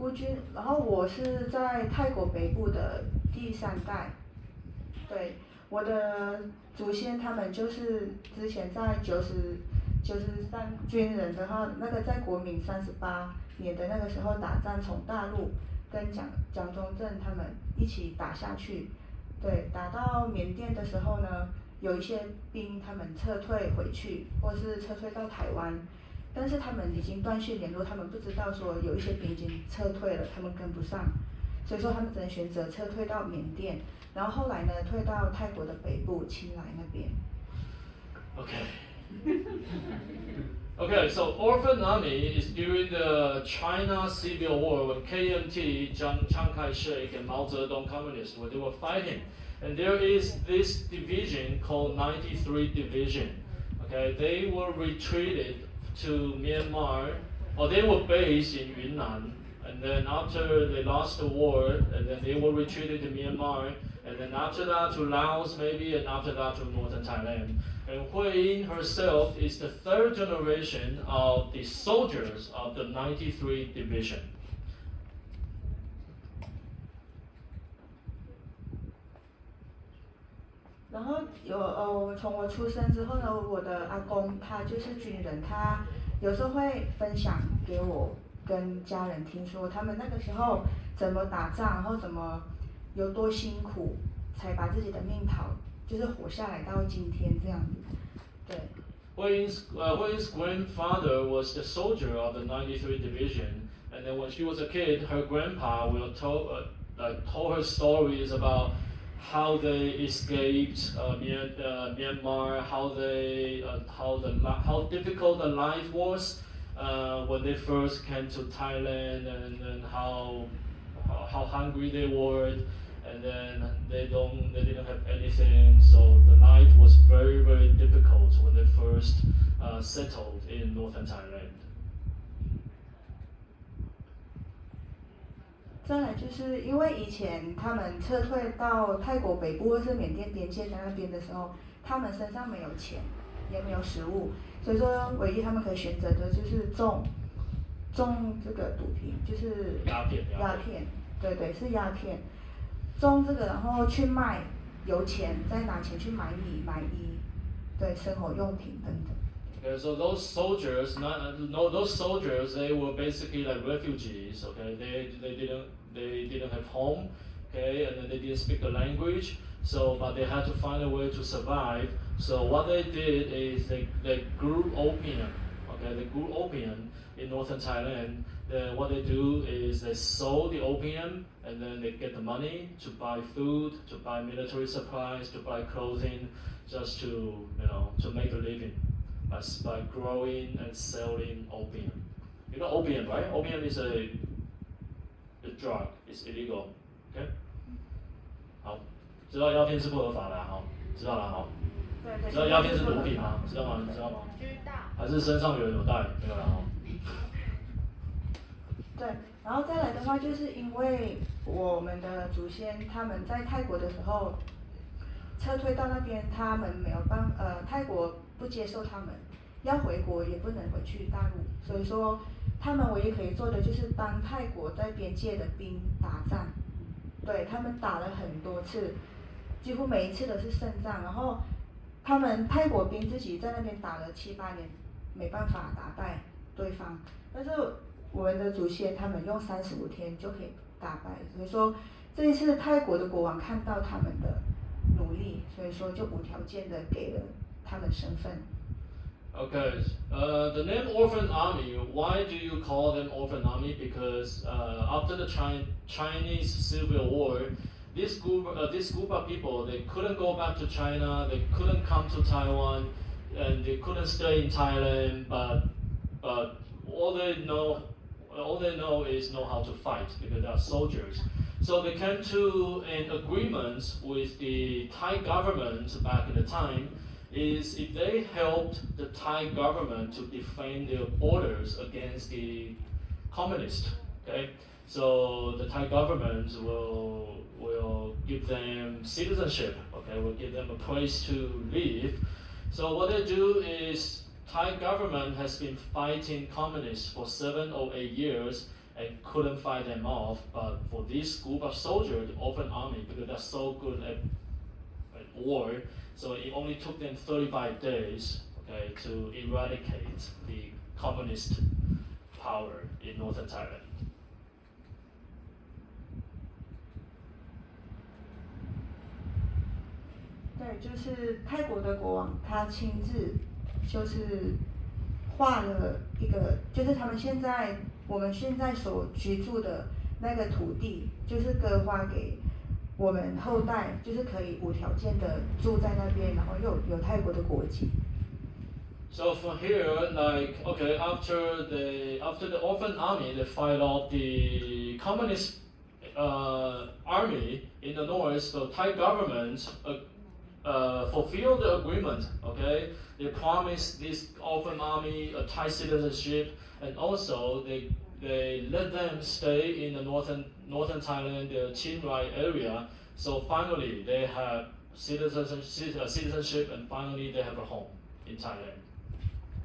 孤军，然后我是在泰国北部的第3代，对，我的祖先他们就是之前在93军人的话，那个在国民38年的那个时候打仗，从大陆跟蒋中正他们一起打下去，对，打到缅甸的时候呢，有一些兵他们撤退回去，或是撤退到台湾。但是他们已经断续联络，他们不知道说有一些兵已经撤退了，他们跟不上，所以说他们只能选择撤退到缅甸，然后后来呢退到泰国的北部清莱那边。Okay. Okay, so Orphan Army is during the China Civil War when KMT, Chiang Kai-shek, and Mao Zedong communists, when they were fighting. And there is this division called 93 Division. Okay, they were retreated to Myanmar, or they were based in Yunnan, and then after they lost the war, and then they were retreated to Myanmar, and then after that to Laos maybe, and after that to northern Thailand. And Hui Yin herself is the 3rd generation of the soldiers of the 93 Division. 然后从我出生之后呢，我的阿公他就是军人，他有时候会分享给我跟家人听说他们那个时候怎么打仗，然后怎么有多辛苦，才把自己的命就是活下来到今天这样子。对。Hui Yin's grandfather was the soldier of the 93 Division, and then when she was a kid, her grandpa told her stories about how they escaped Myanmar, how difficult the life was when they first came to Thailand, and how hungry they were, and then they didn't have anything. So the life was very, very difficult when they first settled in northern Thailand. 再来就是因为以前他们撤退到泰国北部或是缅甸边界的那边的时候，他们身上没有钱，也没有食物，所以说唯一他们可以选择的就是种这个毒品，就是鸦片，对，是鸦片，种这个然后去卖，有钱再拿钱去买米买衣，对，生活用品等等。Okay, so those soldiers, they were basically like refugees. Okay, they didn't have home. Okay, and then they didn't speak the language. So, but they had to find a way to survive. So what they did is they grew opium. Okay, they grew opium in northern Thailand. Then what they do is they sold the opium, and then they get the money to buy food, to buy military supplies, to buy clothing, just to make a living. By growing and selling opium. You know opium, right? Opium is a drug. It's illegal. Okay? 好，知道鸦片是不合法的好，知道了好。对。知道鸦片是毒品吗？知道吗？知道吗？知道。还是身上有人有带？没有了哈。对，然后再来的话，就是因为我们的祖先他们在泰国的时候撤退到那边，他们没有泰国不接受他们，要回国也不能回去大陆，所以说他们唯一可以做的就是帮泰国在边界的兵打仗，对，他们打了很多次，几乎每一次都是胜仗，然后他们泰国兵自己在那边打了7、8年，没办法打败对方，但是我们的祖先他们用35天就可以打败，所以说这一次泰国的国王看到他们的努力，所以说就无条件的给了他们身份。Okay, the name Orphan Army, why do you call them Orphan Army? Because after the Chinese Civil War, this group of people, they couldn't go back to China, they couldn't come to Taiwan, and they couldn't stay in Thailand, but all they know is know how to fight because they are soldiers. So they came to an agreement with the Thai government back in the time, is if they helped the Thai government to defend their borders against the communists, okay? So the Thai government will give them citizenship, okay? Will give them a place to live. So what they do is Thai government has been fighting communists for 7 or 8 years, and couldn't fight them off. But for this group of soldiers, the Orphan Army, because they're so good at war, so it only took them 35 days, okay, to eradicate the communist power in northern Thailand. 对，就是泰国的国王，他亲自就是画了一个，就是我们现在所居住的那个土地，就是割划给我们后代，就是可以无条件的住在那边，然后又有泰国的国籍。So from here, like, okay, after the Orphan Army, they fight off the communist army in the north. The Thai government fulfilled the agreement. Okay, they promised this Orphan Army a Thai citizenship, and also they let them stay in the northern Thailand, the Chiang Rai area. So finally, they have citizenship, and finally they have a home in Thailand.